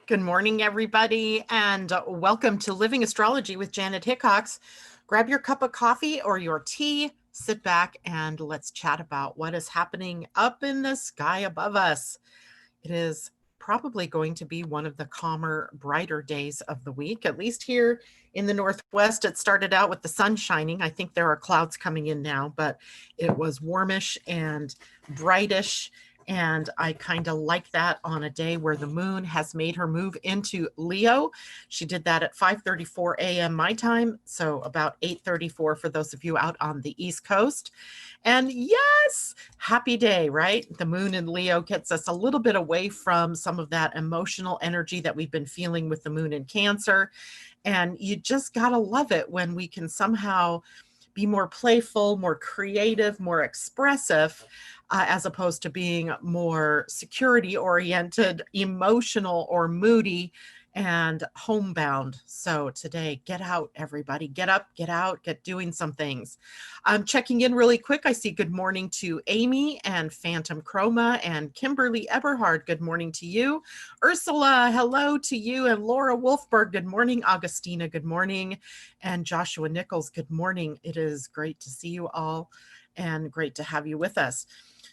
Good morning, everybody, and welcome to Living Astrology with Janet Hickox. Grab your cup of coffee or your tea, sit back, and let's chat about what is happening up in the sky above us. It is probably going to be one of the calmer, brighter days of the week, at least here in the Northwest. It started out with the sun shining. I think there are clouds coming in now, but it was warmish and brightish. And I kind of like that on a day where the moon has made her move into Leo. She did that at 5:34 a.m. my time, so about 8:34 for those of you out on the East Coast. And yes, happy day, right? The moon in Leo gets us a little bit away from some of that emotional energy that we've been feeling with the moon in Cancer. And you just got to love it when we can somehow be more playful, more creative, more expressive, as opposed to being more security oriented, emotional, or moody and homebound. So today, get out, everybody. Get up, get out, get doing some things. I'm checking in really quick. I see good morning to Amy and Phantom Chroma and Kimberly Eberhard. Good morning to you. Ursula, hello to you. And Laura Wolfberg, good morning. Augustina, good morning. And Joshua Nichols, good morning. It is great to see you all and great to have you with us.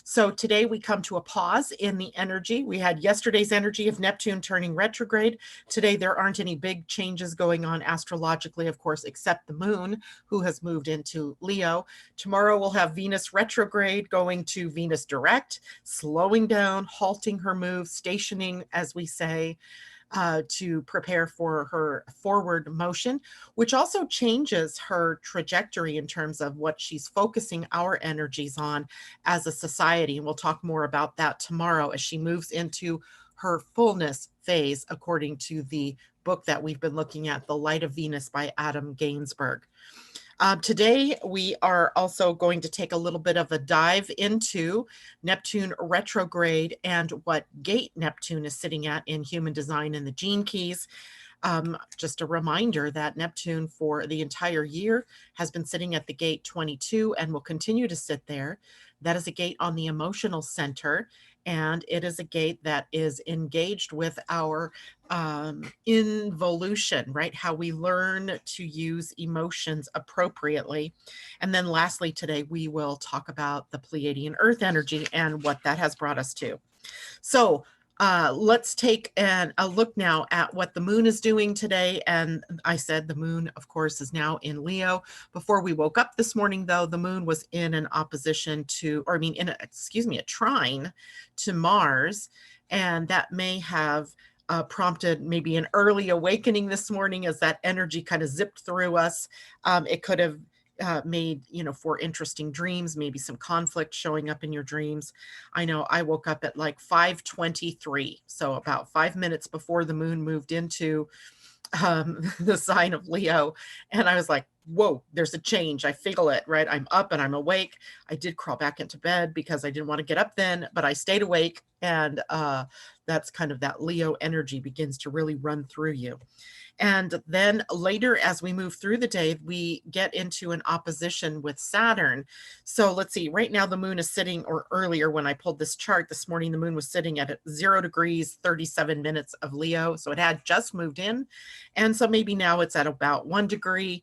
So today we come to a pause in the energy. We had yesterday's energy of Neptune turning retrograde. Today there aren't any big changes going on astrologically, of course, except the moon, who has moved into Leo. Tomorrow we'll have Venus retrograde going to Venus direct, slowing down, halting her move, stationing, as we say, to prepare for her forward motion, which also changes her trajectory in terms of what she's focusing our energies on as a society. And we'll talk more about that tomorrow as she moves into her fullness phase, according to the book that we've been looking at, The Light of Venus by Adam Gainsbourg. Today, we are also going to take a little bit of a dive into Neptune retrograde and what gate Neptune is sitting at in human design and the gene keys. Just a reminder that Neptune for the entire year has been sitting at the gate 22 and will continue to sit there. That is a gate on the emotional center, and it is a gate that is engaged with our involution, right? How we learn to use emotions appropriately. And then lastly, today we will talk about the Pleiadian-earth energy and what that has brought us to. So let's take a look now at what the moon is doing today. And I said the moon, of course, is now in Leo. Before we woke up this morning, though, the moon was in an opposition to, or I mean, a trine to Mars. And that may have prompted maybe an early awakening this morning as that energy kind of zipped through us. It could have made, for interesting dreams, maybe some conflict showing up in your dreams. I know I woke up at like 5:23, so about 5 minutes before the moon moved into the sign of Leo. And I was like, whoa, there's a change. I feel it, right? I'm up and I'm awake. I did crawl back into bed because I didn't want to get up then, but I stayed awake. And that's kind of that Leo energy begins to really run through you. And then later, as we move through the day, we get into an opposition with Saturn. So let's see, right now the moon is sitting, or earlier when I pulled this chart this morning, the moon was sitting at 0 degrees, 37 minutes of Leo. So it had just moved in. And so maybe now it's at about 1 degree.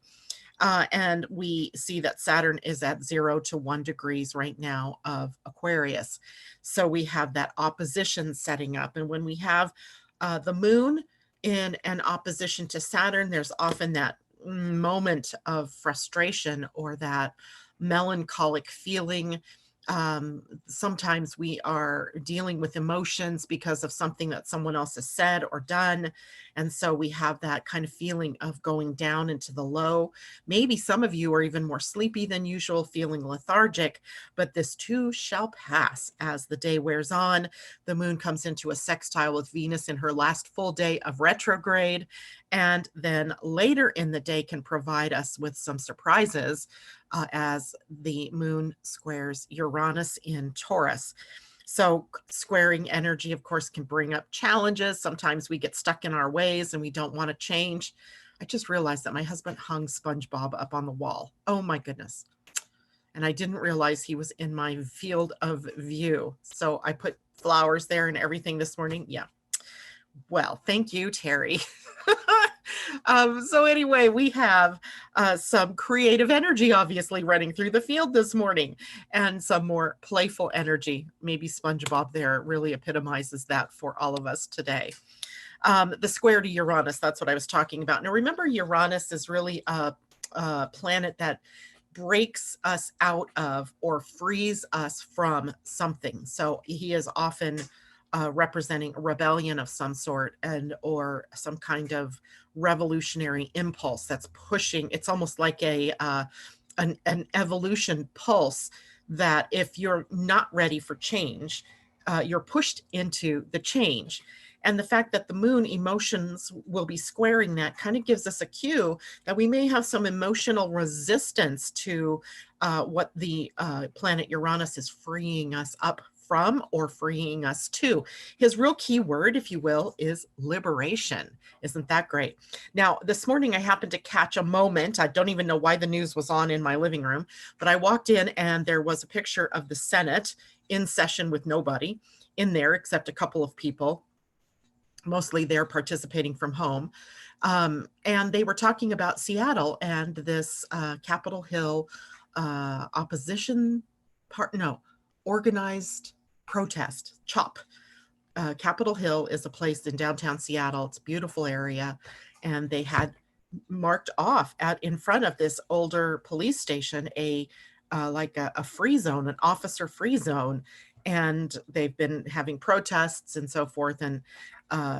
And we see that Saturn is at 0 to 1 degrees right now of Aquarius. So we have that opposition setting up. And when we have the moon in an opposition to Saturn, there's often that moment of frustration or that melancholic feeling. Sometimes we are dealing with emotions because of something that someone else has said or done. And so we have that kind of feeling of going down into the low. Maybe some of you are even more sleepy than usual, feeling lethargic, but this too shall pass as the day wears on. The moon comes into a sextile with Venus in her last full day of retrograde, and then later in the day can provide us with some surprises as the moon squares Uranus in Taurus. So squaring energy, of course, can bring up challenges. Sometimes we get stuck in our ways and we don't want to change. I just realized that my husband hung SpongeBob up on the wall. Oh my goodness. And I didn't realize he was in my field of view. So I put flowers there and everything this morning. Yeah. Well, thank you, Terry. So anyway, we have some creative energy obviously running through the field this morning, and some more playful energy. Maybe SpongeBob there really epitomizes that for all of us today. The square to Uranus, that's what I was talking about. Now remember, Uranus is really a planet that breaks us out of or frees us from something. So he is often representing a rebellion of some sort, and or some kind of revolutionary impulse that's pushing. It's almost like an evolution pulse that if you're not ready for change, you're pushed into the change. And the fact that the moon emotions will be squaring that kind of gives us a cue that we may have some emotional resistance to what the planet Uranus is freeing us up from or freeing us to. His real key word, if you will, is liberation. Isn't that great? Now, this morning I happened to catch a moment. I don't even know why the news was on in my living room, but I walked in and there was a picture of the Senate in session with nobody in there except a couple of people. Mostly they're participating from home. And they were talking about Seattle and this Capitol Hill opposition organized protest, CHOP. Capitol Hill is a place in downtown Seattle. It's a beautiful area. And they had marked off in front of this older police station like a free zone, an officer free zone. And they've been having protests and so forth. And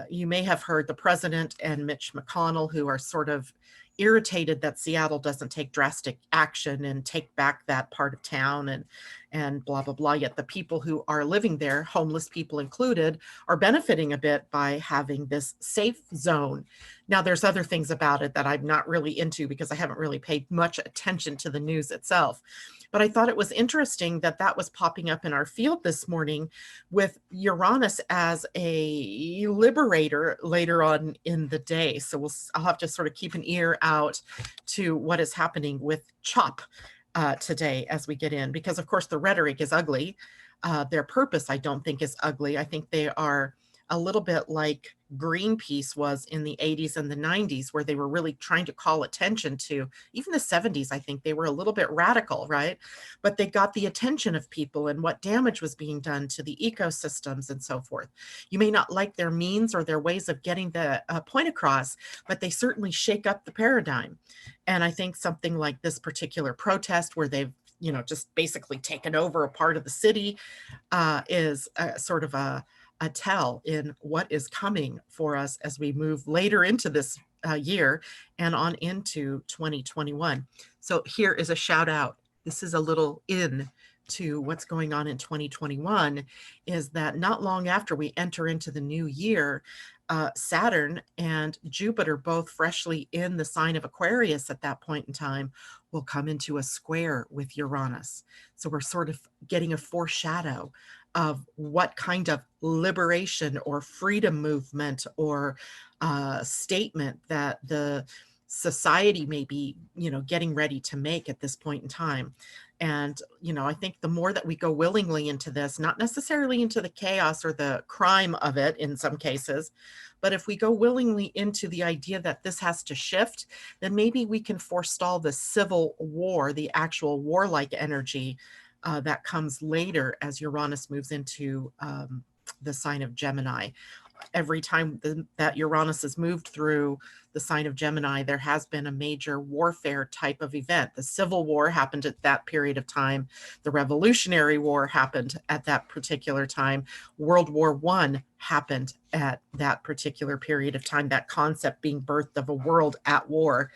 you may have heard the president and Mitch McConnell, who are sort of irritated that Seattle doesn't take drastic action and take back that part of town and blah, blah, blah. Yet the people who are living there, homeless people included, are benefiting a bit by having this safe zone. Now, there's other things about it that I'm not really into because I haven't really paid much attention to the news itself. But I thought it was interesting that that was popping up in our field this morning with Uranus as a liberator later on in the day. So I'll have to sort of keep an ear out to what is happening with CHOP today as we get in, because of course the rhetoric is ugly. Their purpose, I don't think, is ugly. I think they are a little bit like Greenpeace was in the 80s and the 90s, where they were really trying to call attention to, even the 70s, I think they were a little bit radical, right? But they got the attention of people and what damage was being done to the ecosystems and so forth. You may not like their means or their ways of getting the point across, but they certainly shake up the paradigm. And I think something like this particular protest, where they've just basically taken over a part of the city, is sort of a tell in what is coming for us as we move later into this year and on into 2021. So here is a shout out. This is a little in to what's going on in 2021, is that not long after we enter into the new year, Saturn and Jupiter, both freshly in the sign of Aquarius at that point in time, will come into a square with Uranus. So we're sort of getting a foreshadow of what kind of liberation or freedom movement or statement that the society may be, getting ready to make at this point in time. And, I think the more that we go willingly into this, not necessarily into the chaos or the crime of it in some cases, but if we go willingly into the idea that this has to shift, then maybe we can forestall the civil war, the actual warlike energy that comes later as Uranus moves into the sign of Gemini. Every time that Uranus has moved through the sign of Gemini, there has been a major warfare type of event. The Civil War happened at that period of time. The Revolutionary War happened at that particular time. World War I happened at that particular period of time, that concept being birthed of a world at war.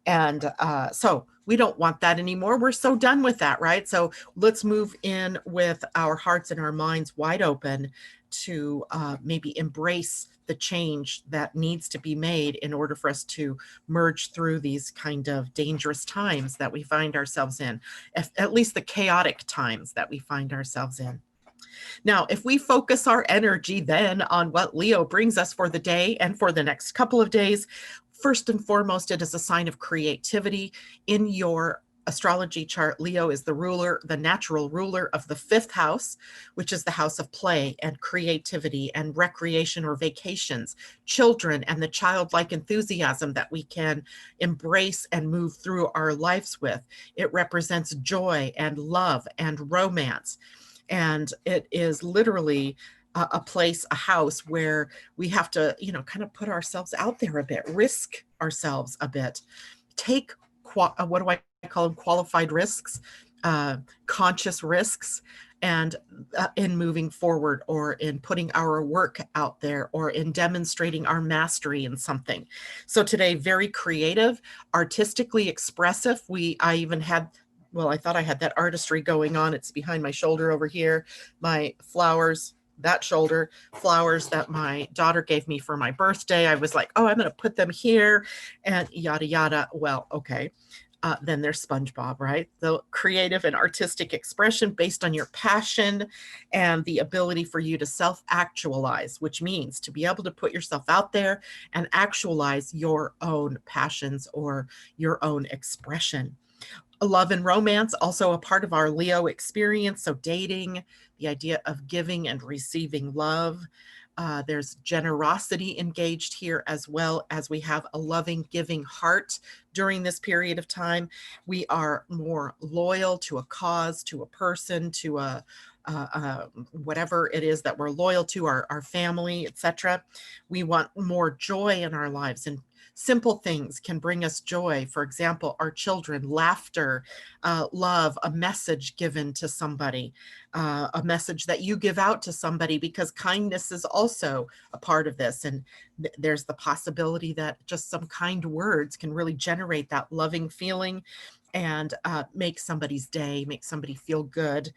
And so we don't want that anymore. We're so done with that, right? So let's move in with our hearts and our minds wide open to maybe embrace the change that needs to be made in order for us to merge through these kind of dangerous times that we find ourselves in, at least the chaotic times that we find ourselves in. Now, if we focus our energy then on what Leo brings us for the day and for the next couple of days, first and foremost, it is a sign of creativity in your astrology chart, Leo is the ruler, the natural ruler of the 5th house, which is the house of play and creativity and recreation or vacations, children, and the childlike enthusiasm that we can embrace and move through our lives with. It represents joy and love and romance. And it is literally a place, a house where we have to, kind of put ourselves out there a bit, risk ourselves a bit, take what do I call them? Qualified risks, conscious risks, and in moving forward, or in putting our work out there, or in demonstrating our mastery in something. So today, very creative, artistically expressive. I even had, well, I thought I had that artistry going on. It's behind my shoulder over here. My flowers, that shoulder, flowers that my daughter gave me for my birthday. I was like, oh, I'm going to put them here and yada, yada. Well, okay. Then there's SpongeBob, right? The creative and artistic expression based on your passion and the ability for you to self-actualize, which means to be able to put yourself out there and actualize your own passions or your own expression. Love and romance, also a part of our Leo experience. So dating, the idea of giving and receiving love. There's generosity engaged here, as well as we have a loving, giving heart during this period of time. We are more loyal to a cause, to a person, to whatever it is that we're loyal to, our family, etc. We want more joy in our lives, and simple things can bring us joy. For example, our children, laughter, love, a message given to somebody, a message that you give out to somebody, because kindness is also a part of this. And there's the possibility that just some kind words can really generate that loving feeling and make somebody's day, make somebody feel good.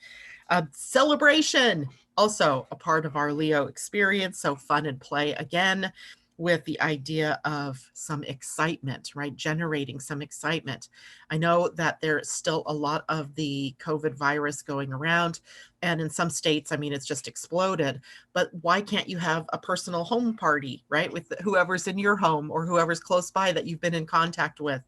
Celebration, also a part of our Leo experience. So fun and play again, with the idea of some excitement, right? Generating some excitement. I know that there's still a lot of the COVID virus going around, and in some states, I mean, it's just exploded. But why can't you have a personal home party, right? With whoever's in your home or whoever's close by that you've been in contact with?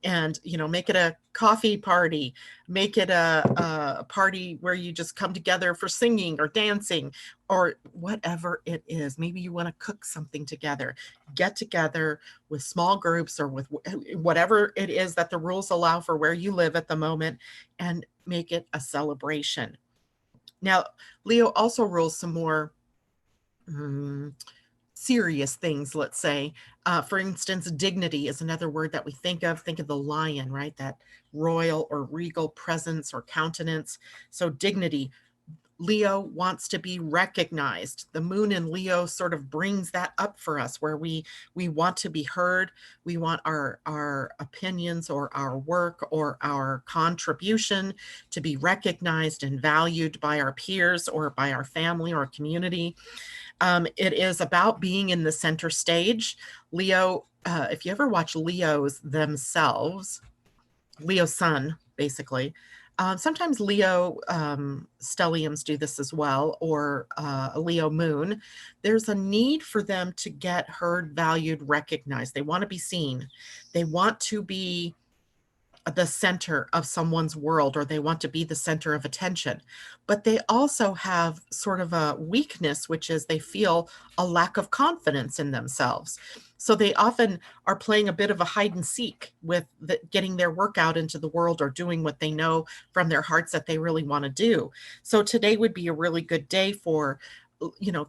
And make it a coffee party, make it a party where you just come together for singing or dancing or whatever it is. Maybe you want to cook something together, get together with small groups or with whatever it is that the rules allow for where you live at the moment, and make it a celebration. Now, Leo also rules some more serious things, let's say. For instance, dignity is another word that we think of. Think of the lion, right? That royal or regal presence or countenance. So dignity. Leo wants to be recognized. The moon in Leo sort of brings that up for us, where we want to be heard. We want our opinions or our work or our contribution to be recognized and valued by our peers or by our family or community. It is about being in the center stage. Leo, if you ever watch Leos themselves, Leo sun, basically, sometimes Leo stelliums do this as well, or a Leo moon. There's a need for them to get heard, valued, recognized. They want to be seen. They want to be the center of someone's world, or they want to be the center of attention. But they also have sort of a weakness, which is they feel a lack of confidence in themselves. So they often are playing a bit of a hide and seek with getting their work out into the world, or doing what they know from their hearts that they really want to do. So today would be a really good day for,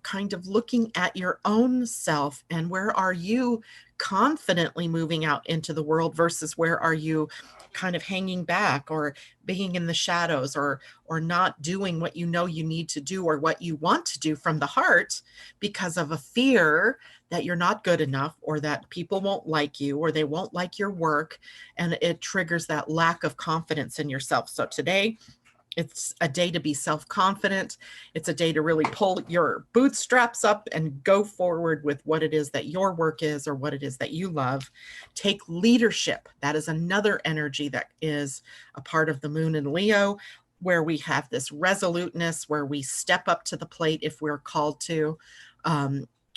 kind of looking at your own self, and where are you confidently moving out into the world versus where are you kind of hanging back or being in the shadows, or not doing what you know you need to do or what you want to do from the heart, because of a fear that you're not good enough, or that people won't like you, or they won't like your work, and it triggers that lack of confidence in yourself. So today, it's a day to be self-confident. It's a day to really pull your bootstraps up and go forward with what it is that your work is, or what it is that you love. Take leadership. That is another energy that is a part of the moon in Leo, where we have this resoluteness, where we step up to the plate if we're called to.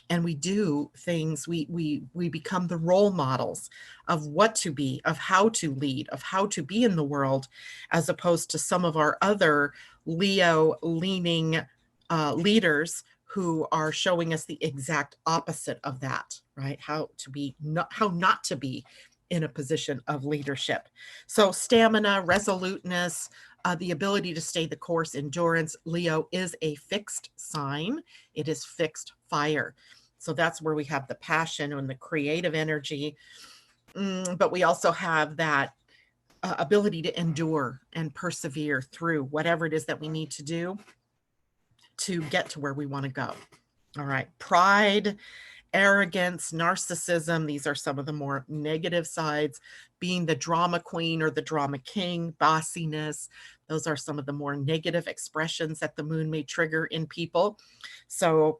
and we do things, we become the role models of what to be, of how to lead, of how to be in the world, as opposed to some of our other Leo leaning leaders who are showing us the exact opposite of that, right? How to be, how not to be in a position of leadership. So stamina, resoluteness, the ability to stay the course, endurance. Leo is a fixed sign. It is fixed fire. So that's where we have the passion and the creative energy. But we also have that ability to endure and persevere through whatever it is that we need to do to get to where we want to go. All right. Pride, arrogance, narcissism. These are some of the more negative sides. Being the drama queen or the drama king, bossiness. Those are some of the more negative expressions that the moon may trigger in people. So,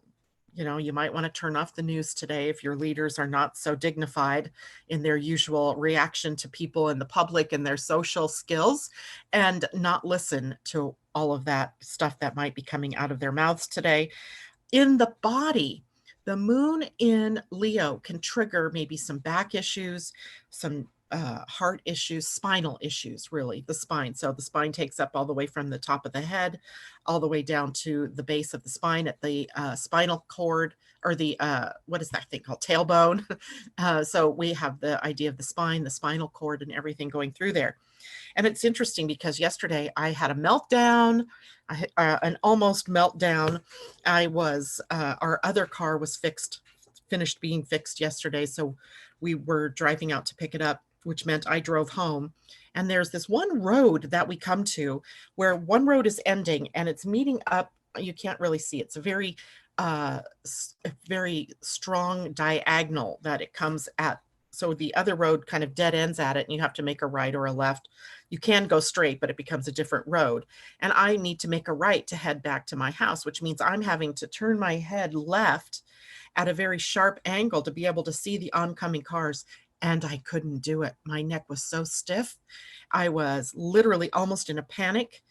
you know, you might want to turn off the news today if your leaders are not so dignified in their usual reaction to people in the public and their social skills, and not listen to all of that stuff that might be coming out of their mouths today. In the body, the moon in Leo can trigger maybe some back issues, some heart issues, spinal issues, really, the spine. So the spine takes up all the way from the top of the head, all the way down to the base of the spine at the spinal cord, or the, what is that thing called? Tailbone. So we have the idea of the spine, the spinal cord, and everything going through there. And it's interesting because yesterday I had a meltdown, an almost meltdown. Our other car was finished being fixed yesterday. So we were driving out to pick it up, which meant I drove home. And there's this one road that we come to where one road is ending and it's meeting up. You can't really see. It's a very strong diagonal that it comes at. So the other road kind of dead ends at it, and you have to make a right or a left. You can go straight, but it becomes a different road. And I need to make a right to head back to my house, which means I'm having to turn my head left at a very sharp angle to be able to see the oncoming cars. And I couldn't do it. My neck was so stiff. I was literally almost in a panic.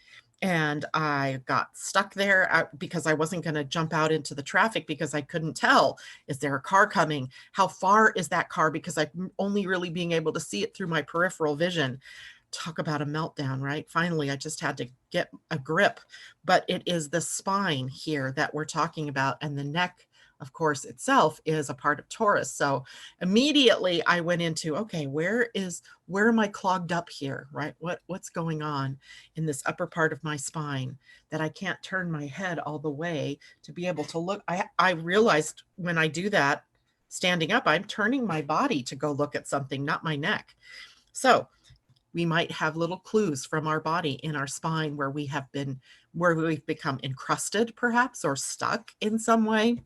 And I got stuck there because I wasn't going to jump out into the traffic because I couldn't tell, is there a car coming? How far is that car? Because I'm only really being able to see it through my peripheral vision. Talk about a meltdown, right? Finally, I just had to get a grip. But it is the spine here that we're talking about, and the neck, of course, itself is a part of Taurus. So immediately I went into, okay, where am I clogged up here, right? What's going on in this upper part of my spine that I can't turn my head all the way to be able to look? I realized when I do that, standing up, I'm turning my body to go look at something, not my neck. So we might have little clues from our body in our spine where we've become encrusted perhaps, or stuck in some way.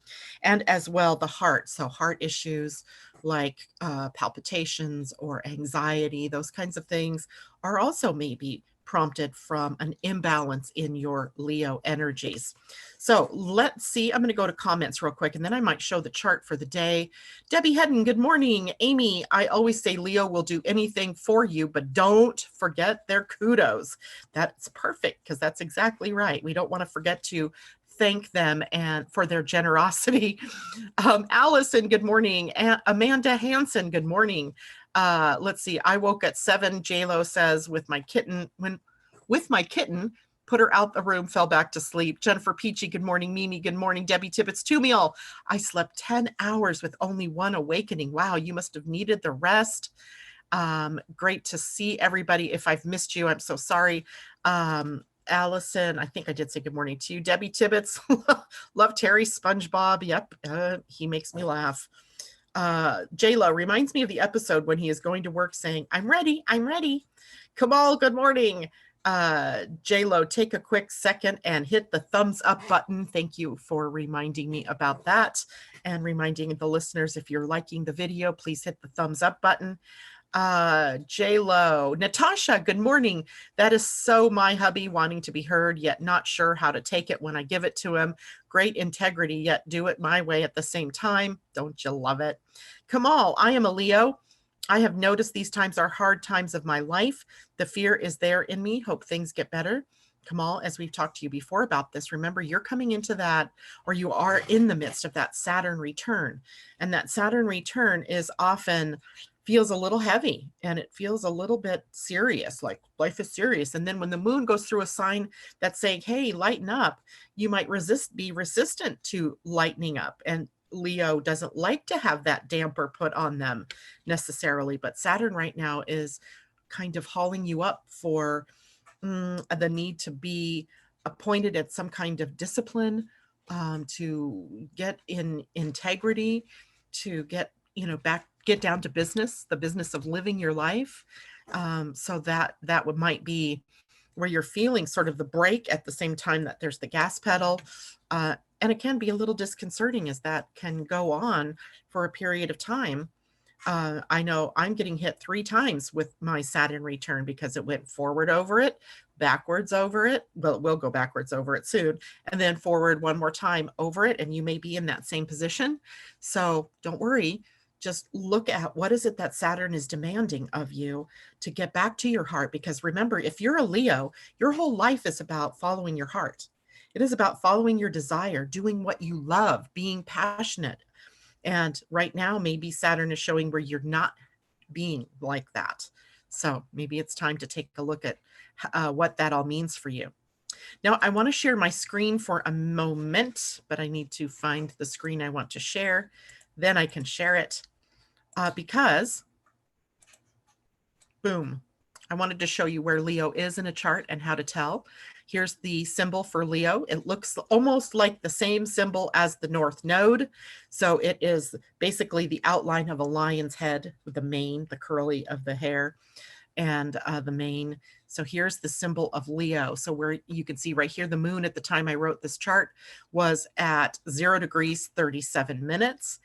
And as well, the heart. So heart issues like palpitations or anxiety, those kinds of things are also maybe prompted from an imbalance in your Leo energies. So let's see. I'm going to go to comments real quick, and then I might show the chart for the day. Debbie Hedden, good morning. Amy, I always say Leo will do anything for you, but don't forget their kudos. That's perfect, because that's exactly right. We don't want to forget to thank them and for their generosity. Allison, good morning. Amanda Hansen, good morning. Let's see. I woke at 7. JLo says with my kitten, put her out the room, fell back to sleep. Jennifer Peachy, good morning. Mimi, good morning. Debbie Tibbetts, Tumiel, I slept 10 hours with only one awakening. Wow, you must have needed the rest. Great to see everybody. If I've missed you, I'm so sorry. Allison, I think I did say good morning to you. Debbie Tibbetts, love Terry SpongeBob. Yep, he makes me laugh. J-Lo reminds me of the episode when he is going to work saying, I'm ready, I'm ready. Kamal, good morning. J-Lo, take a quick second and hit the thumbs up button. Thank you for reminding me about that, and reminding the listeners, if you're liking the video, please hit the thumbs up button. J-Lo, Natasha, good morning. That is so my hubby, wanting to be heard, yet not sure how to take it when I give it to him. Great integrity, yet do it my way at the same time. Don't you love it? Kamal, I am a Leo. I have noticed these times are hard times of my life. The fear is there in me. Hope things get better. Kamal, as we've talked to you before about this, remember you're coming into that, or you are in the midst of that Saturn return. And that Saturn return is often feels a little heavy and it feels a little bit serious, like life is serious. And then when the moon goes through a sign that's saying, hey, lighten up, you might be resistant to lightening up. And Leo doesn't like to have that damper put on them necessarily. But Saturn right now is kind of hauling you up for the need to be appointed at some kind of discipline, to get in integrity, to get, get down to business, the business of living your life. So that might be where you're feeling sort of the brake at the same time that there's the gas pedal. And it can be a little disconcerting as that can go on for a period of time. I know I'm getting hit 3 times with my Saturn return because it went forward over it, backwards over it. Well, it will go backwards over it soon, and then forward one more time over it. And you may be in that same position. So don't worry. Just look at what is it that Saturn is demanding of you to get back to your heart. Because remember, if you're a Leo, your whole life is about following your heart. It is about following your desire, doing what you love, being passionate. And right now, maybe Saturn is showing where you're not being like that. So maybe it's time to take a look at what that all means for you. Now, I want to share my screen for a moment, but I need to find the screen I want to share. Then I can share it because, boom, I wanted to show you where Leo is in a chart and how to tell. Here's the symbol for Leo. It looks almost like the same symbol as the North Node. So it is basically the outline of a lion's head with the mane, the curly of the hair, and the mane. So here's the symbol of Leo. So where you can see right here, the moon at the time I wrote this chart was at 0 degrees 37 minutes.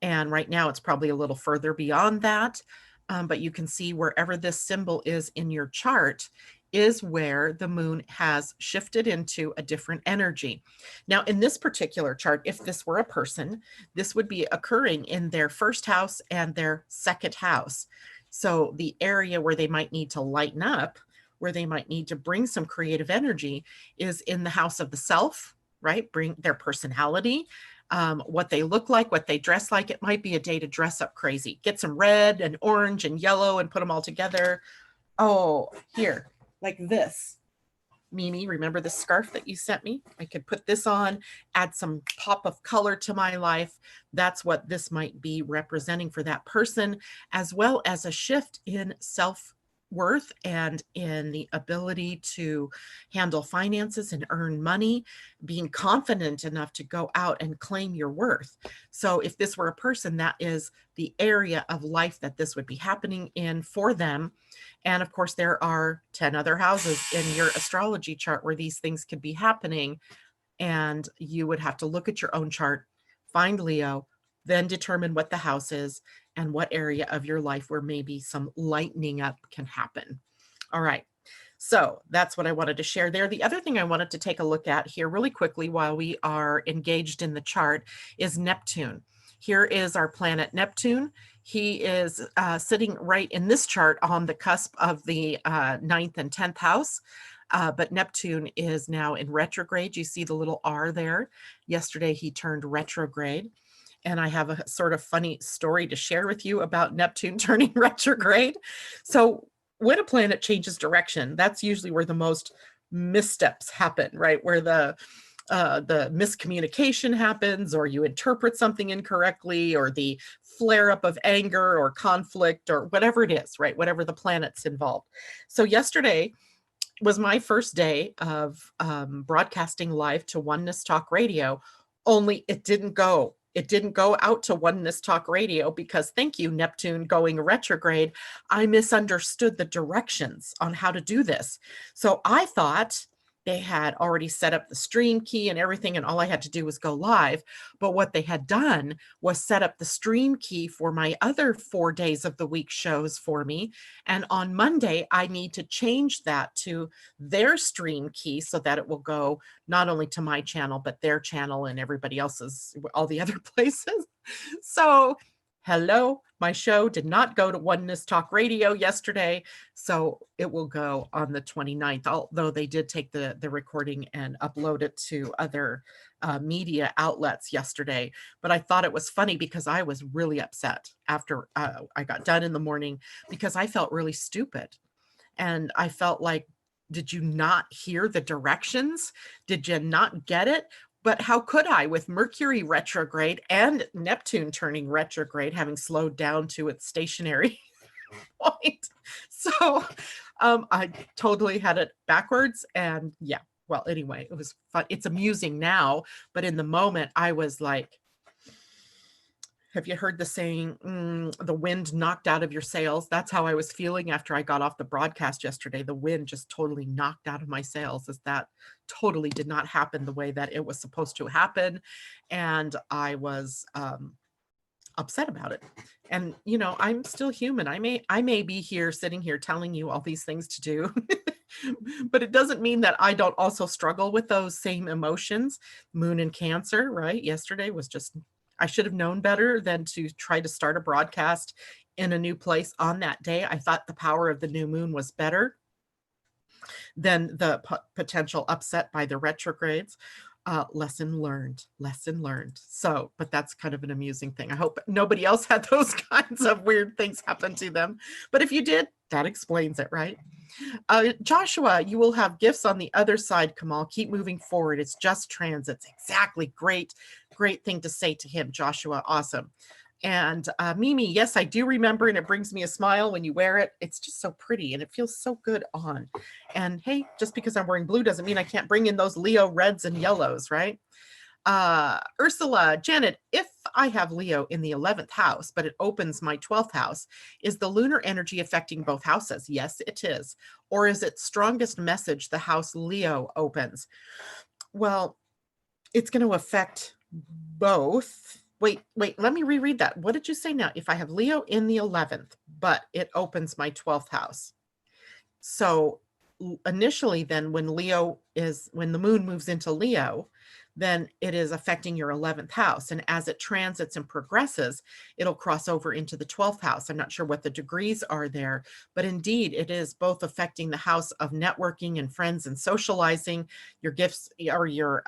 And right now it's probably a little further beyond that. But you can see wherever this symbol is in your chart is where the moon has shifted into a different energy. Now, in this particular chart, if this were a person, this would be occurring in their first house and their second house. So the area where they might need to lighten up, where they might need to bring some creative energy is in the house of the self, right? Bring their personality, what they look like, what they dress like. It might be a day to dress up crazy. Get some red and orange and yellow and put them all together. Oh, here, like this. Mimi, remember the scarf that you sent me? I could put this on, add some pop of color to my life. That's what this might be representing for that person, as well as a shift in self-worth and in the ability to handle finances and earn money, being confident enough to go out and claim your worth. So if this were a person, that is the area of life that this would be happening in for them. And of course, there are 10 other houses in your astrology chart where these things could be happening. And you would have to look at your own chart, find Leo, then determine what the house is and what area of your life where maybe some lightening up can happen. All right. So that's what I wanted to share there. The other thing I wanted to take a look at here really quickly while we are engaged in the chart is Neptune. Here is our planet Neptune. He is sitting right in this chart on the cusp of the 9th and 10th house. But Neptune is now in retrograde. You see the little R there. Yesterday, he turned retrograde. And I have a sort of funny story to share with you about Neptune turning retrograde. So when a planet changes direction, that's usually where the most missteps happen, right? Where the miscommunication happens, or you interpret something incorrectly, or the flare up of anger or conflict or whatever it is, right? Whatever the planet's involved. So yesterday was my first day of broadcasting live to Oneness Talk Radio, only it didn't go. It didn't go out to Oneness Talk Radio because, thank you, Neptune going retrograde, I misunderstood the directions on how to do this. So I thought they had already set up the stream key and everything, and all I had to do was go live. But what they had done was set up the stream key for my other 4 days of the week shows for me. And on Monday, I need to change that to their stream key so that it will go not only to my channel, but their channel and everybody else's, all the other places. So Hello, my show did not go to Oneness Talk Radio yesterday, so it will go on the 29th, although they did take the recording and upload it to other media outlets yesterday. But I thought it was funny because I was really upset after I got done in the morning because I felt really stupid. And I felt like, did you not hear the directions? Did you not get it? But how could I, with Mercury retrograde and Neptune turning retrograde, having slowed down to its stationary point? So I totally had it backwards. And yeah, well, anyway, it was fun. It's amusing now, but in the moment, I was like, have you heard the saying, the wind knocked out of your sails? That's how I was feeling after I got off the broadcast yesterday. The wind just totally knocked out of my sails, as that totally did not happen the way that it was supposed to happen. And I was upset about it. And, you know, I'm still human. I may be here sitting here telling you all these things to do, but it doesn't mean that I don't also struggle with those same emotions. Moon in Cancer, right? Yesterday was just, I should have known better than to try to start a broadcast in a new place on that day. I thought the power of the new moon was better than the potential upset by the retrogrades. Lesson learned. So, but that's kind of an amusing thing. I hope nobody else had those kinds of weird things happen to them. But if you did, that explains it, right? Joshua, you will have gifts on the other side, Kamal. Keep moving forward. It's just transits. Exactly. Great thing to say to him, Joshua. Awesome. And Mimi, yes, I do remember, and it brings me a smile when you wear it. It's just so pretty, and it feels so good on. And hey, just because I'm wearing blue doesn't mean I can't bring in those Leo reds and yellows, right? Ursula, Janet, if I have Leo in the 11th house, but it opens my 12th house, is the lunar energy affecting both houses? Yes, it is. Or is it strongest message the house Leo opens? Well, it's going to affect both. Wait, let me reread that. What did you say now? If I have Leo in the 11th, but it opens my 12th house. So initially then when the moon moves into Leo, then it is affecting your 11th house. And as it transits and progresses, it'll cross over into the 12th house. I'm not sure what the degrees are there, but indeed it is both affecting the house of networking and friends and socializing, your gifts or your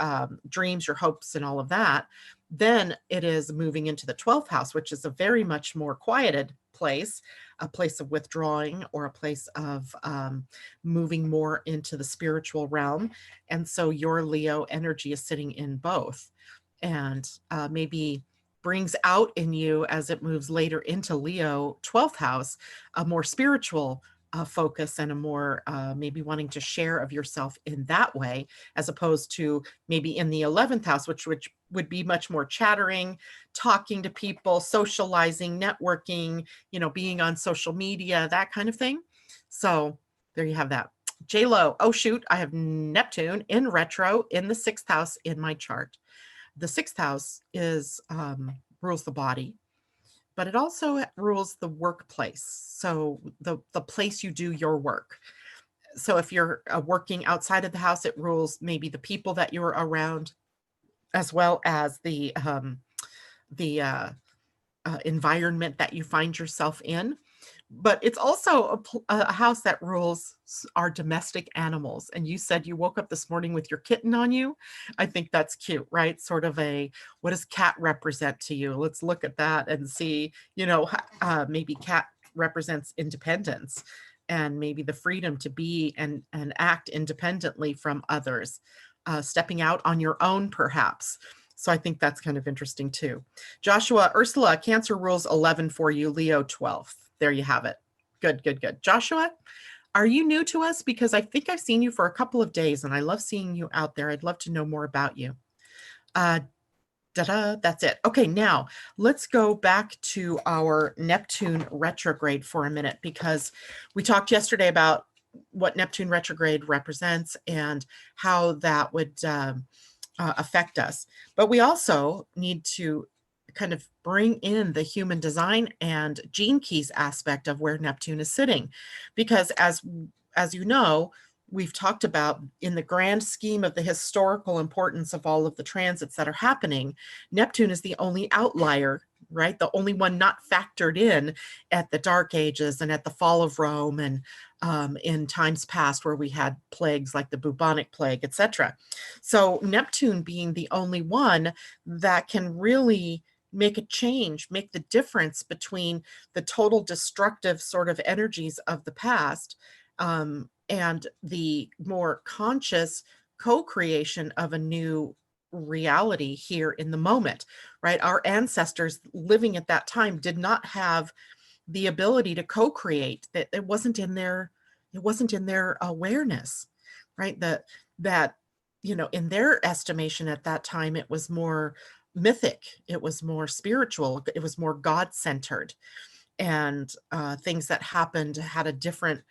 dreams, your hopes, and all of that. Then it is moving into the 12th house, which is a very much more quieted place, a place of withdrawing or a place of moving more into the spiritual realm. And so your Leo energy is sitting in both, and maybe brings out in you, as it moves later into Leo 12th house, a more spiritual focus and a more maybe wanting to share of yourself in that way, as opposed to maybe in the 11th house, which would be much more chattering, talking to people, socializing, networking, you know, being on social media, that kind of thing. So there you have that. J-Lo, oh shoot, I have Neptune in retro in the 6th house in my chart. The 6th house is rules the body, but it also rules the workplace. So the place you do your work. So if you're working outside of the house, it rules maybe the people that you're around, as well as the environment that you find yourself in. But it's also a house that rules our domestic animals. And you said you woke up this morning with your kitten on you. I think that's cute, right? Sort of what does cat represent to you? Let's look at that and see, you know, maybe cat represents independence and maybe the freedom to be and act independently from others, stepping out on your own, perhaps. So I think that's kind of interesting too. Joshua, Ursula, Cancer rules 11 for you, Leo 12th. There you have it. Good. Joshua, are you new to us? Because I think I've seen you for a couple of days and I love seeing you out there. I'd love to know more about you. That's it. Okay, now let's go back to our Neptune retrograde for a minute, because we talked yesterday about what Neptune retrograde represents and how that would affect us. But we also need to kind of bring in the human design and gene keys aspect of where Neptune is sitting, because as you know, we've talked about, in the grand scheme of the historical importance of all of the transits that are happening, Neptune is the only outlier right? The only one not factored in at the Dark Ages and at the fall of Rome and in times past where we had plagues like the bubonic plague, etc. So Neptune being the only one that can really make a change, make the difference between the total destructive sort of energies of the past and the more conscious co-creation of a new reality here in the moment, right? Our ancestors living at that time did not have the ability to co-create. That it wasn't in their awareness, right? That in their estimation at that time, it was more mythic, it was more spiritual, it was more God-centered, and things that happened had a different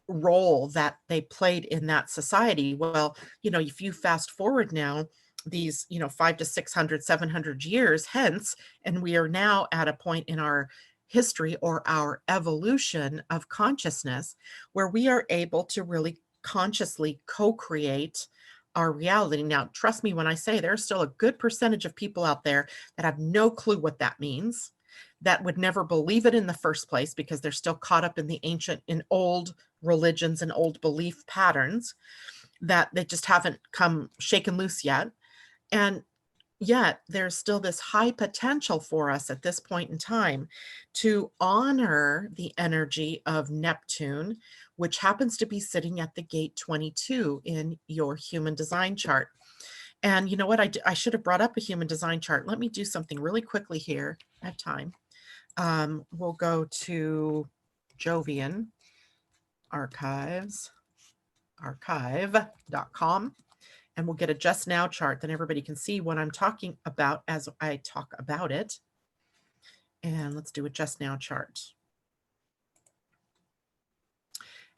role that they played in that society. Well, if you fast forward now, these 5 to 600 700 years hence, and we are now at a point in our history or our evolution of consciousness where we are able to really consciously co-create our reality. Now, trust me when I say there's still a good percentage of people out there that have no clue what that means, that would never believe it in the first place because they're still caught up in the ancient, in old religions and old belief patterns, that they just haven't come shaken loose yet. And yet there's still this high potential for us at this point in time to honor the energy of Neptune, which happens to be sitting at the gate 22 in your human design chart. And you know what? I should have brought up a human design chart. Let me do something really quickly here. I have time. We'll go to Jovian archive.com, and we'll get a just now chart. Then everybody can see what I'm talking about as I talk about it. And let's do a just now chart.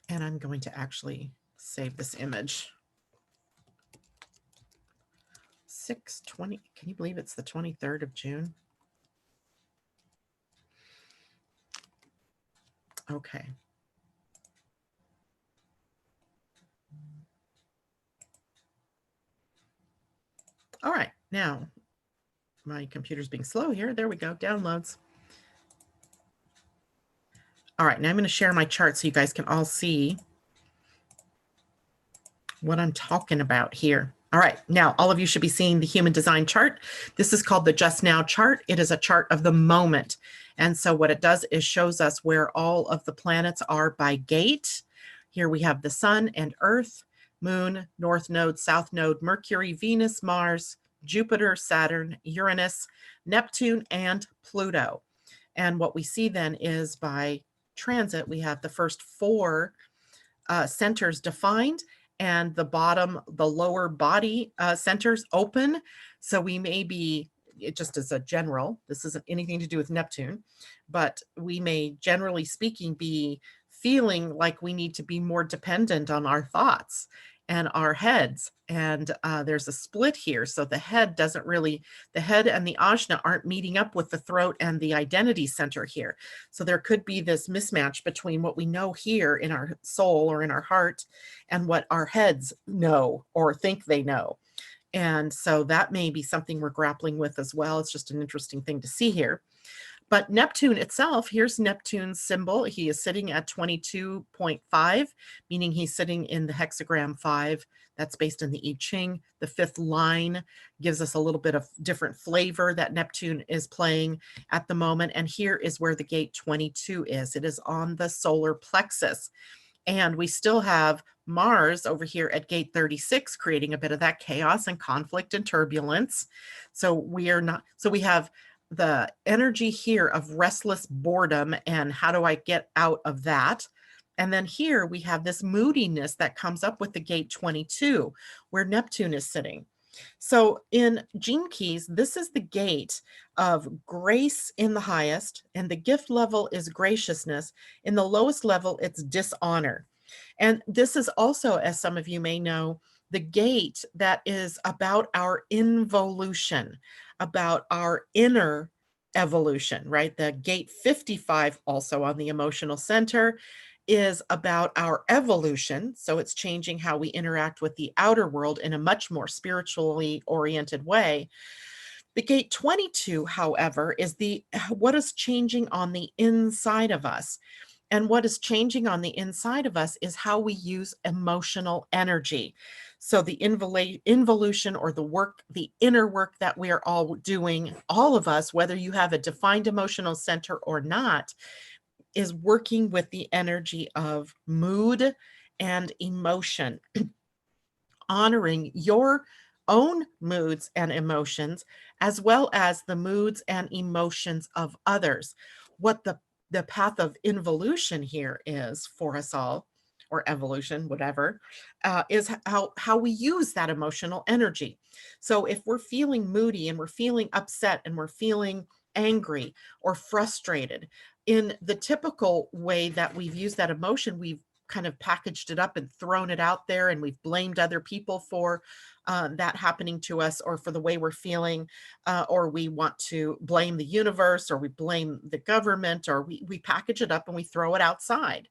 And I'm going to actually save this image. 6/20, can you believe it's the 23rd of June? Okay. All right, now my computer's being slow here. There we go, downloads. All right, now I'm going to share my chart so you guys can all see what I'm talking about here. All right, now all of you should be seeing the human design chart. This is called the Just Now chart. It is a chart of the moment. And so what it does is shows us where all of the planets are by gate. Here we have the sun and earth, moon, north node, south node, Mercury, Venus, Mars, Jupiter, Saturn, Uranus, Neptune, and Pluto. And what we see then is by transit, we have the first 4 centers defined, and the lower body centers open. So we may be, it just as a general, this isn't anything to do with Neptune, but we may, generally speaking, be feeling like we need to be more dependent on our thoughts and our heads. And there's a split here. So the head doesn't really, the head and the ajna aren't meeting up with the throat and the identity center here. So there could be this mismatch between what we know here in our soul or in our heart and what our heads know or think they know. And so that may be something we're grappling with as well. It's just an interesting thing to see here. But Neptune itself, here's Neptune's symbol. He is sitting at 22.5, meaning he's sitting in the hexagram 5. That's based in the I Ching. The 5th line gives us a little bit of different flavor that Neptune is playing at the moment. And here is where the gate 22 is. It is on the solar plexus. And we still have Mars over here at gate 36, creating a bit of that chaos and conflict and turbulence. So we have the energy here of restless boredom and how do I get out of that? And then here we have this moodiness that comes up with the gate 22 where Neptune is sitting. So in Gene Keys, this is the gate of grace in the highest, and the gift level is graciousness. In the lowest level, it's dishonor. And this is also, as some of you may know, the gate that is about our involution, about our inner evolution, right? The gate 55, also on the emotional center, is about our evolution. So it's changing how we interact with the outer world in a much more spiritually oriented way. The gate 22, however, is what is changing on the inside of us. And what is changing on the inside of us is how we use emotional energy. So the involution, or the work, the inner work that we are all doing, all of us, whether you have a defined emotional center or not, is working with the energy of mood and emotion, honoring your own moods and emotions, as well as the moods and emotions of others. What the path of involution here is for us all, or evolution, whatever, is how we use that emotional energy. So if we're feeling moody and we're feeling upset and we're feeling angry or frustrated, in the typical way that we've used that emotion, we've kind of packaged it up and thrown it out there, and we've blamed other people for that happening to us, or for the way we're feeling, or we want to blame the universe, or we blame the government, or we package it up and we throw it outside,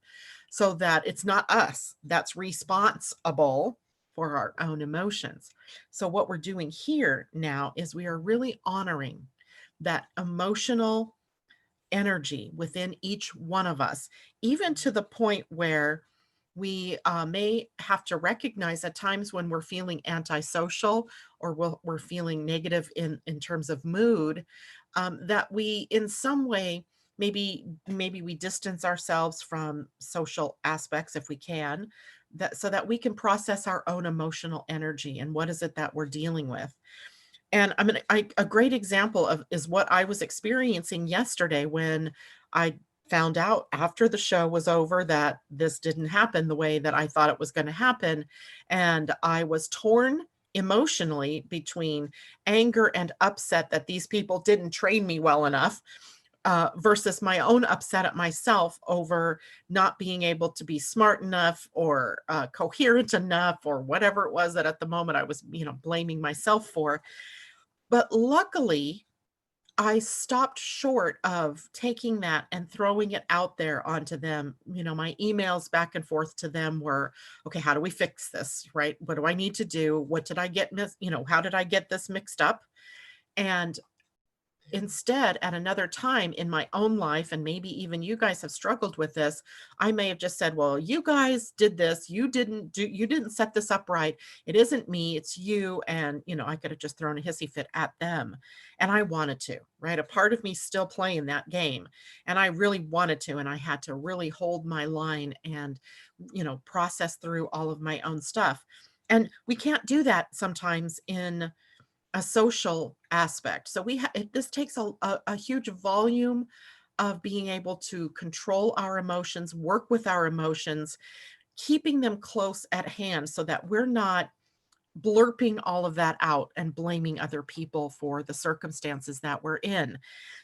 so that it's not us that's responsible for our own emotions. So what we're doing here now is we are really honoring that emotional energy within each one of us, even to the point where we may have to recognize at times when we're feeling antisocial, or we're feeling negative in terms of mood, that we in some way, maybe we distance ourselves from social aspects if we can, that so that we can process our own emotional energy and what is it that we're dealing with. And a great example of is what I was experiencing yesterday when I found out after the show was over that this didn't happen the way that I thought it was going to happen. And I was torn emotionally between anger and upset that these people didn't train me well enough, versus my own upset at myself over not being able to be smart enough, or coherent enough, or whatever it was that at the moment I was, blaming myself for. But luckily, I stopped short of taking that and throwing it out there onto them. My emails back and forth to them were, okay, how do we fix this? Right? What do I need to do? What did I get how did I get this mixed up? And instead, at another time in my own life, and maybe even you guys have struggled with this, I may have just said, well, you guys did this, you didn't set this up right, it isn't me, it's you. And I could have just thrown a hissy fit at them, and I wanted to, right? A part of me still playing that game, and I really wanted to, and I had to really hold my line and process through all of my own stuff. And we can't do that sometimes in a social aspect. So this takes a huge volume of being able to control our emotions, work with our emotions, keeping them close at hand so that we're not blurping all of that out and blaming other people for the circumstances that we're in.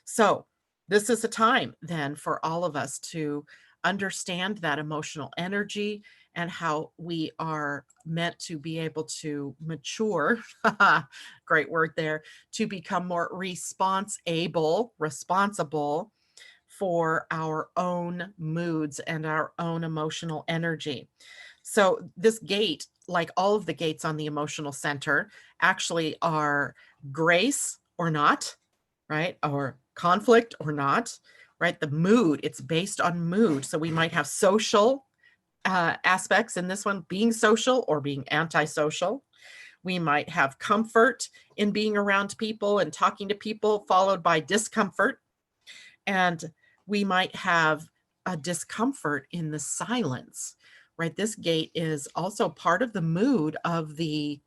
So this is a time then for all of us to understand that emotional energy and how we are meant to be able to mature, great word there, to become more responsible for our own moods and our own emotional energy. So this gate, like all of the gates on the emotional center, actually are grace or not, right? Or conflict or not, right? The mood, it's based on mood. So we might have social aspects in this one, being social or being antisocial. We might have comfort in being around people and talking to people, followed by discomfort. And we might have a discomfort in the silence, right? This gate is also part of the mood of the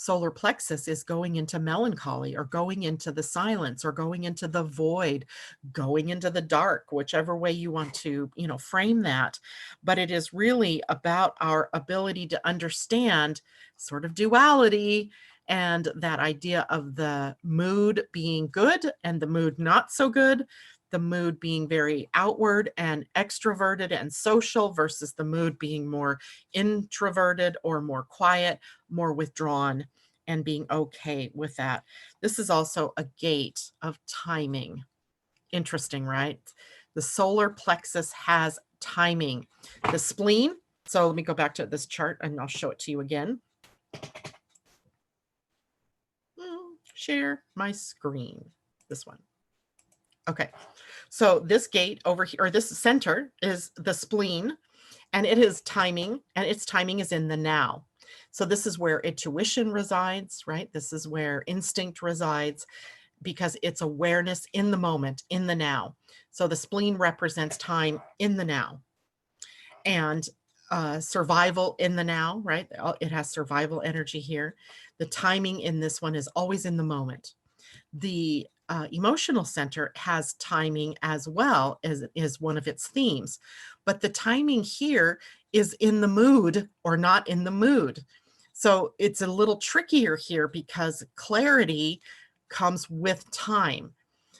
solar plexus, is going into melancholy, or going into the silence, or going into the void, going into the dark, whichever way you want to, frame that. But it is really about our ability to understand sort of duality, and that idea of the mood being good and the mood not so good, the mood being very outward and extroverted and social, versus the mood being more introverted or more quiet, more withdrawn, and being okay with that. This is also a gate of timing. Interesting, right? The solar plexus has timing. The spleen, so let me go back to this chart and I'll show it to you again. share my screen. This one. Okay. So this gate over here, or this center, is the spleen, and it is timing, and its timing is in the now. So this is where intuition resides, right? This is where instinct resides, because it's awareness in the moment, in the now. So the spleen represents time in the now, and survival in the now, right? It has survival energy here. The timing in this one is always in the moment. The emotional center has timing as well, as is one of its themes, but the timing here is in the mood or not in the mood. So it's a little trickier here because clarity comes with time.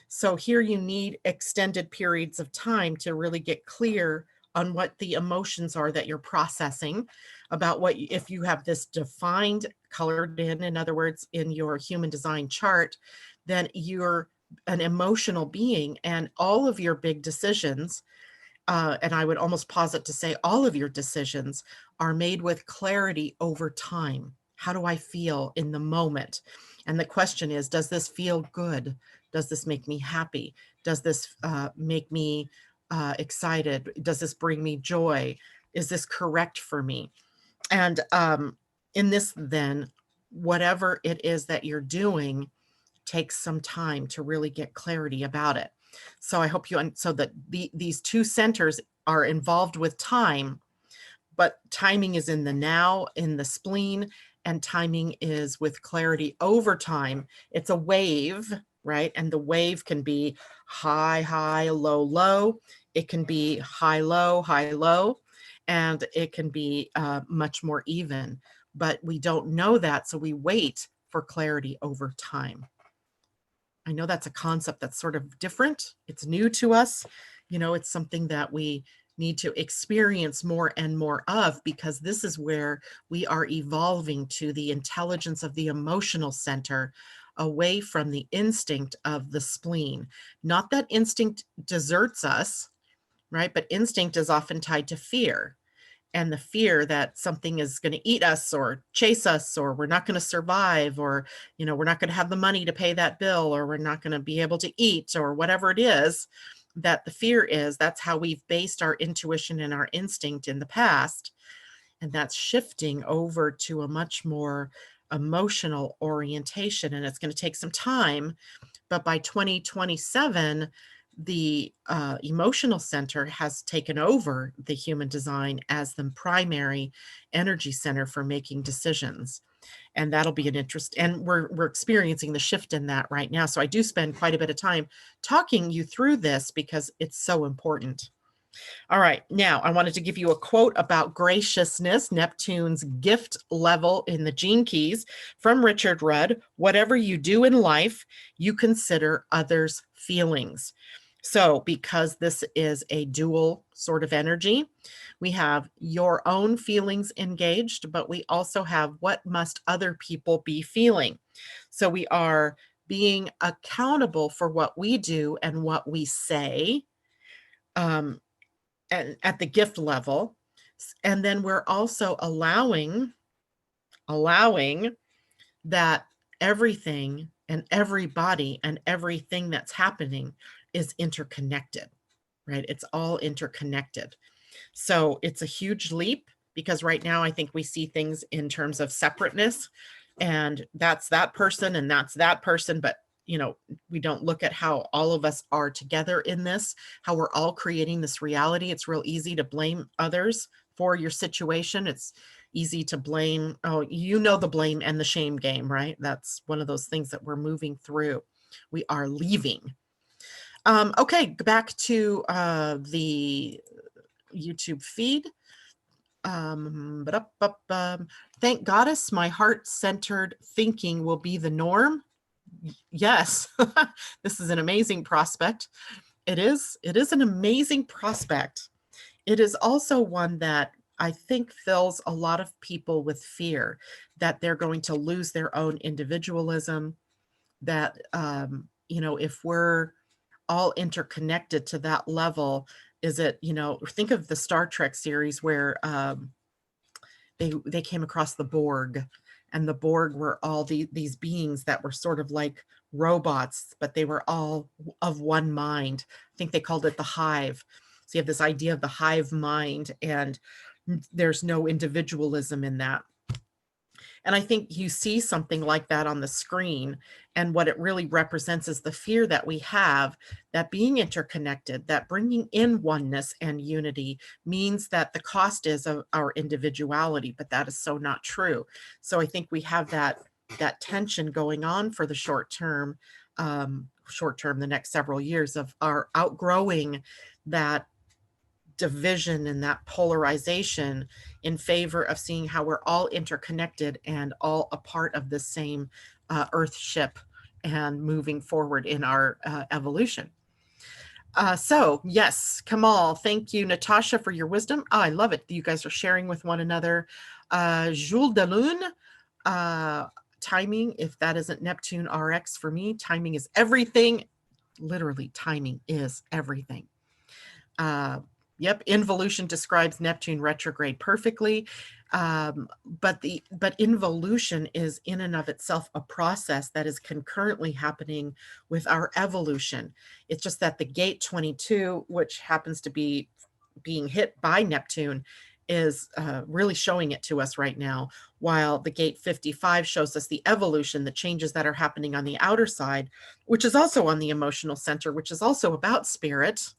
So here you need extended periods of time to really get clear on what the emotions are that you're processing about what, if you have this defined, colored in other words, in your human design chart, then you're an emotional being, and all of your big decisions, and I would almost posit to say all of your decisions, are made with clarity over time. How do I feel in the moment? And the question is, does this feel good? Does this make me happy? Does this make me excited? Does this bring me joy? Is this correct for me? And in this, then, whatever it is that you're doing takes some time to really get clarity about it. So I hope you, so that these two centers are involved with time, but timing is in the now, in the spleen, and timing is with clarity over time. It's a wave, right? And the wave can be high, high, low, low. It can be high, low, and it can be much more even. But we don't know that, so we wait for clarity over time. I know that's a concept that's sort of different. It's new to us. You know, it's something that we need to experience more and more of, because this is where we are evolving to the intelligence of the emotional center, away from the instinct of the spleen. Not that instinct deserts us, right? But instinct is often tied to fear, and the fear that something is going to eat us or chase us, or we're not going to survive, or, you know, we're not going to have the money to pay that bill, or we're not going to be able to eat, or whatever it is that the fear is. That's how we've based our intuition and our instinct in the past. And that's shifting over to a much more emotional orientation. And it's going to take some time, but by 2027, the emotional center has taken over the human design as the primary energy center for making decisions. And that'll be an interest. And we're experiencing the shift in that right now. So I do spend quite a bit of time talking you through this because it's so important. All right, now I wanted to give you a quote about graciousness, Neptune's gift level in the Gene Keys, from Richard Rudd. Whatever you do in life, you consider others' feelings. So because this is a dual sort of energy, we have your own feelings engaged, but we also have what must other people be feeling. So we are being accountable for what we do and what we say. At the gift level. And then we're also allowing that everything and everybody and everything that's happening is interconnected, right? It's all interconnected. So it's a huge leap, because right now I think we see things in terms of separateness, and that's that person and that's that person. But you know, we don't look at how all of us are together in this, how we're all creating this reality. It's real easy to blame others for your situation. It's easy to blame, oh, you know, the blame and the shame game, right? That's one of those things that we're moving through. We are leaving. Okay, back to the YouTube feed. Thank Goddess, my heart-centered thinking will be the norm. Yes, this is an amazing prospect. It is an amazing prospect. It is also one that I think fills a lot of people with fear that they're going to lose their own individualism, that, you know, if we're all interconnected to that level, is it, you know, think of the Star Trek series where they came across the Borg, and the Borg were all these beings that were sort of like robots, but they were all of one mind. I think they called it the hive. So you have this idea of the hive mind, and there's no individualism in that. And I think you see something like that on the screen. And what it really represents is the fear that we have that being interconnected, that bringing in oneness and unity means that the cost is of our individuality, but that is so not true. So I think we have that tension going on for the short term, the next several years of our outgrowing that division and that polarization in favor of seeing how we're all interconnected and all a part of the same earth ship and moving forward in our evolution. So yes, Kamal, thank you, Natasha, for your wisdom. Oh, I love it. You guys are sharing with one another. Jules de Lune, timing, if that isn't Neptune RX for me, timing is everything. Literally, timing is everything. Yep, involution describes Neptune retrograde perfectly. But involution is in and of itself a process that is concurrently happening with our evolution. It's just that the gate 22, which happens to be being hit by Neptune, is really showing it to us right now, while the gate 55 shows us the evolution, the changes that are happening on the outer side, which is also on the emotional center, which is also about spirit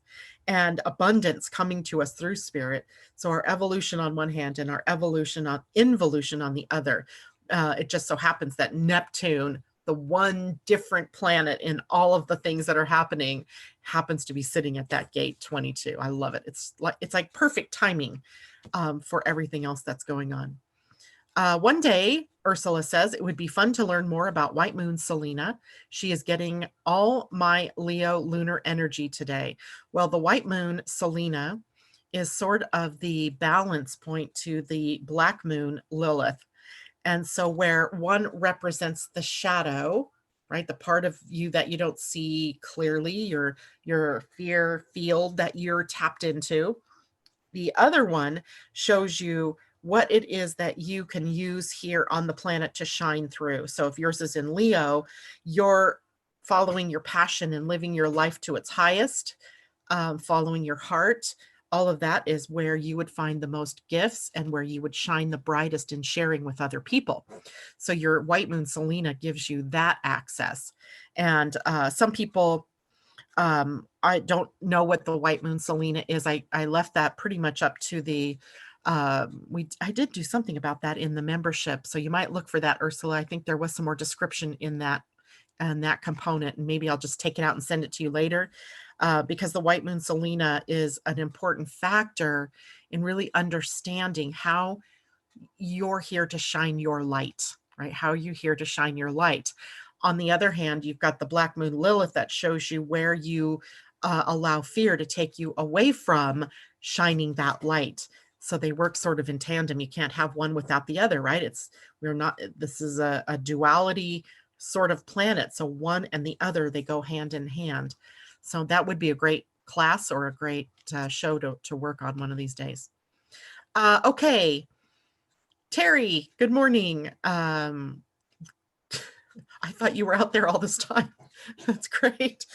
and abundance coming to us through spirit. So our evolution on one hand and our evolution on involution on the other. It just so happens that Neptune, the one different planet in all of the things that are happening, happens to be sitting at that gate 22. I love it. It's like perfect timing for everything else that's going on. One day, Ursula says, it would be fun to learn more about White Moon Selena. She is getting all my Leo lunar energy today. Well, the White Moon Selena is sort of the balance point to the Black Moon Lilith. And so where one represents the shadow, right, the part of you that you don't see clearly, your fear field that you're tapped into, the other one shows you what it is that you can use here on the planet to shine through. So if yours is in Leo, you're following your passion and living your life to its highest, following your heart. All of that is where you would find the most gifts and where you would shine the brightest in sharing with other people. So your White Moon Selena gives you that access. And some people, I don't know what the White Moon Selena is. I left that pretty much up to the, I did do something about that in the membership. So you might look for that, Ursula. I think there was some more description in that component, and maybe I'll just take it out and send it to you later, because the White Moon Selena is an important factor in really understanding how you're here to shine your light, right? How are you here to shine your light? On the other hand, you've got the Black Moon Lilith that shows you where you allow fear to take you away from shining that light. So they work sort of in tandem. You can't have one without the other, right? This is a duality sort of planet. So one and the other, they go hand in hand. So that would be a great class or a great show to work on one of these days. Okay. Terry, good morning. I thought you were out there all this time. That's great.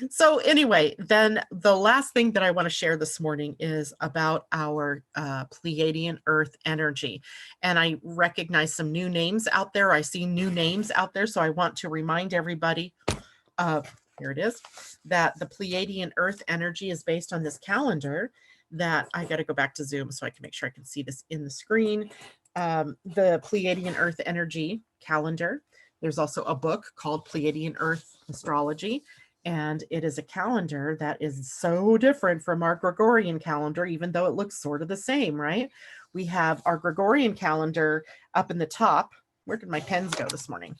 So anyway, then the last thing that I want to share this morning is about our Pleiadian-earth energy. And I recognize some new names out there. I see new names out there. So I want to remind everybody, here it is, that the Pleiadian-earth energy is based on this calendar that I got to go back to Zoom so I can make sure I can see this in the screen. The Pleiadian-earth energy calendar. There's also a book called Pleiadian-earth Astrology, and it is a calendar that is so different from our Gregorian calendar, even though it looks sort of the same, right? We have our Gregorian calendar up in the top. Where did my pens go this morning?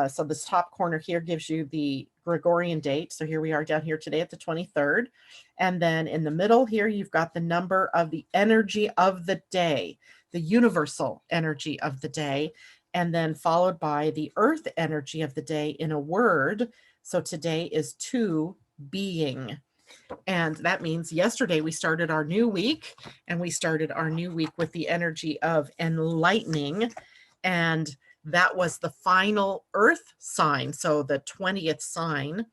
So this top corner here gives you the Gregorian date. So here we are down here today at the 23rd. And then in the middle here, you've got the number of the energy of the day, the universal energy of the day, and then followed by the earth energy of the day in a word. So today is to being. And that means yesterday we started our new week, and we started our new week with the energy of enlightening. And that was the final Earth sign, so the 20th sign.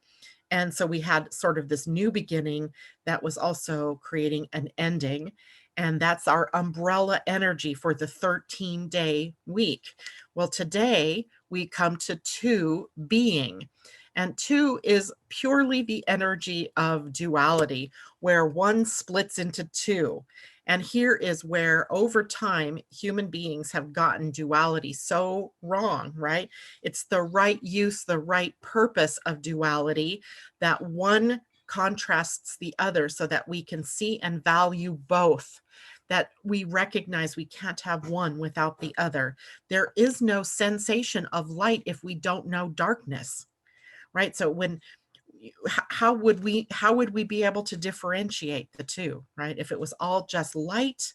And so we had sort of this new beginning that was also creating an ending. And that's our umbrella energy for the 13-day week. Well, today we come to 2 being. And 2 is purely the energy of duality, where 1 splits into 2. And here is where, over time, human beings have gotten duality so wrong, right? It's the right use, the right purpose of duality, that one contrasts the other so that we can see and value both, that we recognize we can't have one without the other. There is no sensation of light if we don't know darkness, right? So when how would we be able to differentiate the two, right? If it was all just light.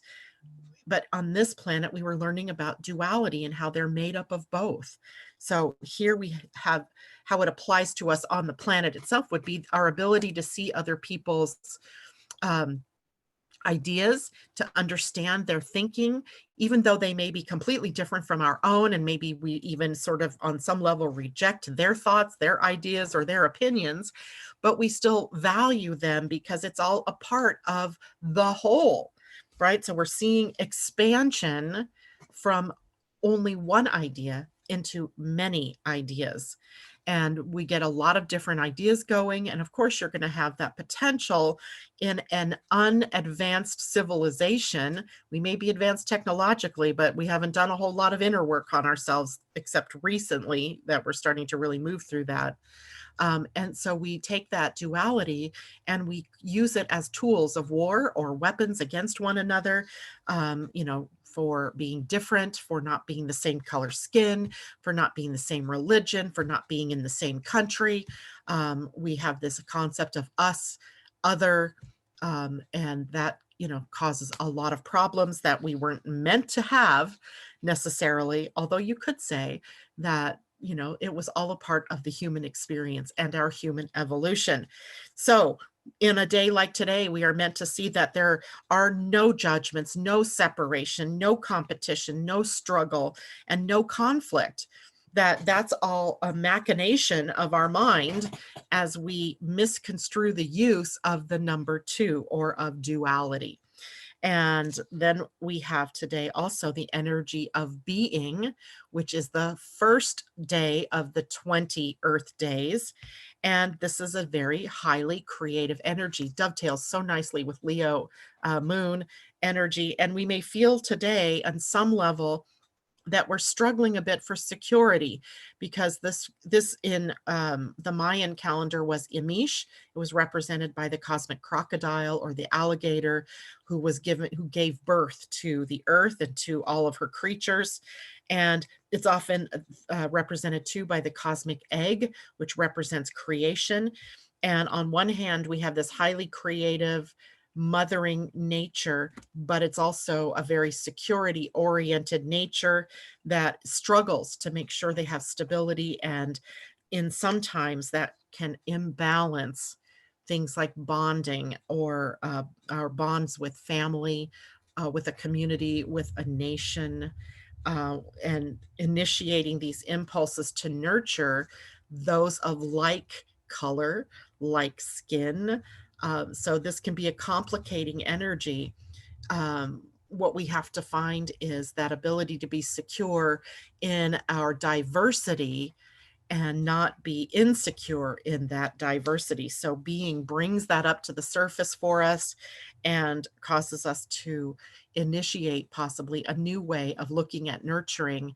But on this planet, we were learning about duality and how they're made up of both. So here we have how it applies to us on the planet itself would be our ability to see other people's um, ideas, to understand their thinking, even though they may be completely different from our own. And maybe we even sort of on some level reject their thoughts, their ideas, or their opinions, but we still value them because it's all a part of the whole, right? So we're seeing expansion from only one idea into many ideas. And we get a lot of different ideas going. And of course, you're going to have that potential in an unadvanced civilization. We may be advanced technologically, but we haven't done a whole lot of inner work on ourselves, except recently that we're starting to really move through that. And so we take that duality and we use it as tools of war or weapons against one another, for being different, for not being the same color skin, for not being the same religion, for not being in the same country. We have this concept of us, other, and that, causes a lot of problems that we weren't meant to have necessarily, although you could say that it was all a part of the human experience and our human evolution. So in a day like today, we are meant to see that there are no judgments, no separation, no competition, no struggle, and no conflict. That's all a machination of our mind as we misconstrue the use of the number 2 or of duality. And then we have today also the energy of being, which is the first day of the 20 Earth days. And this is a very highly creative energy, dovetails so nicely with Leo moon energy. And we may feel today on some level that we're struggling a bit for security, because this in the Mayan calendar was Imish. It was represented by the cosmic crocodile or the alligator, who gave birth to the earth and to all of her creatures. And it's often represented too by the cosmic egg, which represents creation. And on one hand, we have this highly creative, mothering nature, but it's also a very security oriented nature that struggles to make sure they have stability. And in sometimes that can imbalance things like bonding or our bonds with family, with a community, with a nation, and initiating these impulses to nurture those of like color, like skin. So this can be a complicating energy. What we have to find is that ability to be secure in our diversity and not be insecure in that diversity. So being brings that up to the surface for us and causes us to initiate possibly a new way of looking at nurturing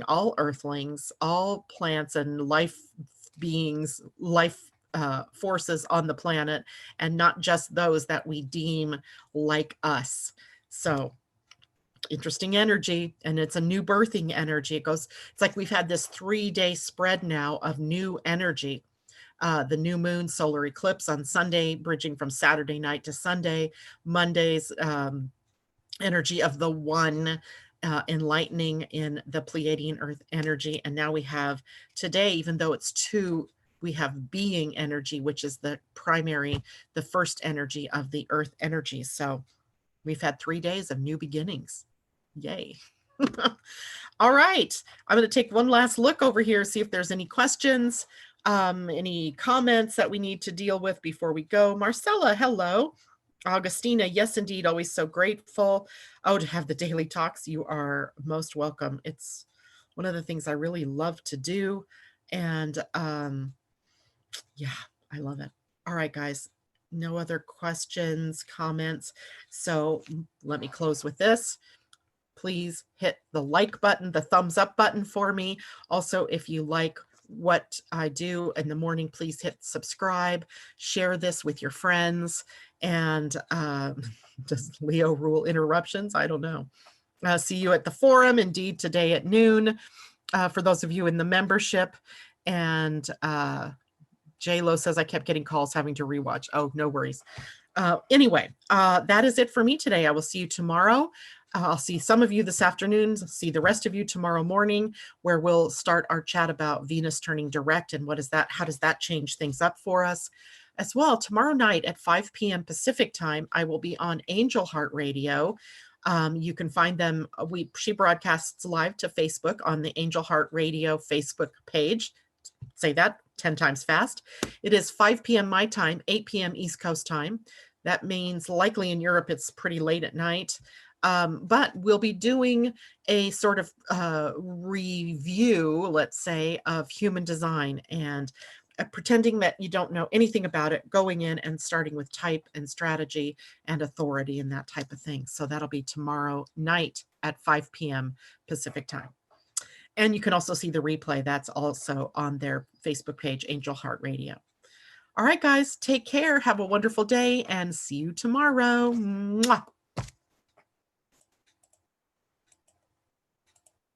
all earthlings, all plants and life beings, life forces on the planet, and not just those that we deem like us. So interesting energy, and it's a new birthing energy. It's like we've had this 3-day spread now of new energy. The new moon solar eclipse on Sunday, bridging from Saturday night to Sunday. Monday's energy of the one, enlightening in the Pleiadian-earth energy. And now we have today, even though it's 2, we have being energy, which is the first energy of the earth energy. So we've had 3 days of new beginnings. Yay. All right. I'm going to take one last look over here, see if there's any questions, any comments that we need to deal with before we go. Marcella, hello. Augustina, yes, indeed. Always so grateful. Oh, to have the daily talks. You are most welcome. It's one of the things I really love to do. And yeah, I love it. All right, guys. No other questions, comments. So let me close with this. Please hit the like button, the thumbs up button for me. Also, if you like what I do in the morning, please hit subscribe, share this with your friends, and does Leo rule interruptions? I don't know. See you at the forum, indeed, today at noon, for those of you in the membership. And J-Lo says I kept getting calls having to rewatch. Oh, no worries. Anyway, that is it for me today. I will see you tomorrow. I'll see some of you this afternoon, see the rest of you tomorrow morning, where we'll start our chat about Venus turning direct and what is that, how does that change things up for us. As well, tomorrow night at 5 p.m. Pacific time, I will be on Angel Heart Radio. You can find them, she broadcasts live to Facebook on the Angel Heart Radio Facebook page. Say that 10 times fast. It is 5 p.m. my time, 8 p.m. East Coast time. That means likely in Europe, it's pretty late at night. But we'll be doing a sort of review, let's say, of human design and pretending that you don't know anything about it, going in and starting with type and strategy and authority and that type of thing. So that'll be tomorrow night at 5 p.m. Pacific time. And you can also see the replay. That's also on their Facebook page, Angel Heart Radio. All right, guys, take care. Have a wonderful day and see you tomorrow. Mwah.